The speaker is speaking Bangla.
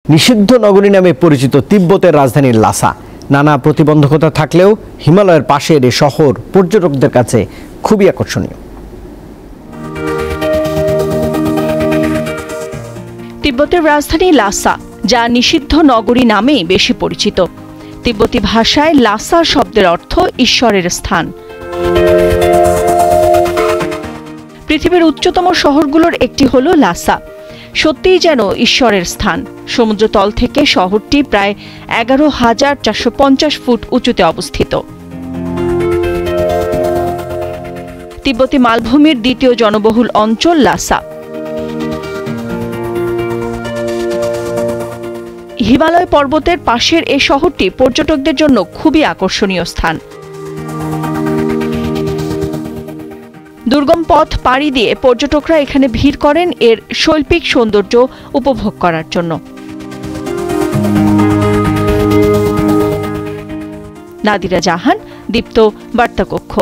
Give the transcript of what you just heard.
নিষিদ্ধ নগরী নামে পরিচিত তিব্বতের রাজধানী লাসা। নানা প্রতিবন্ধকতা থাকলেও হিমালয়ের পাশের এই শহর পর্যটকদের কাছে খুবই আকর্ষণীয়। তিব্বতের রাজধানী লাসা, যা নিষিদ্ধ নগরী নামে বেশি পরিচিত। তিব্বতী ভাষায় লাসা শব্দের অর্থ ঈশ্বরের স্থান। পৃথিবীর উচ্চতম শহরগুলোর একটি হলো লাসা। সত্যিই যেন ঈশ্বরের স্থান। সমুদ্রতল থেকে শহরটি প্রায় 11,450 ফুট উঁচুতে অবস্থিত। তিব্বতী মালভূমির দ্বিতীয় জনবহুল অঞ্চল লাসা। হিমালয় পর্বতের পাশের এই শহরটি পর্যটকদের জন্য খুবই আকর্ষণীয় স্থান। দুর্গম পথ পাড়ি দিয়ে পর্যটকরা এখানে ভিড় করেন এর শৈল্পিক সৌন্দর্য উপভোগ করার জন্য। নাদিরা জাহান, দীপ্ত বার্তা কক্ষ।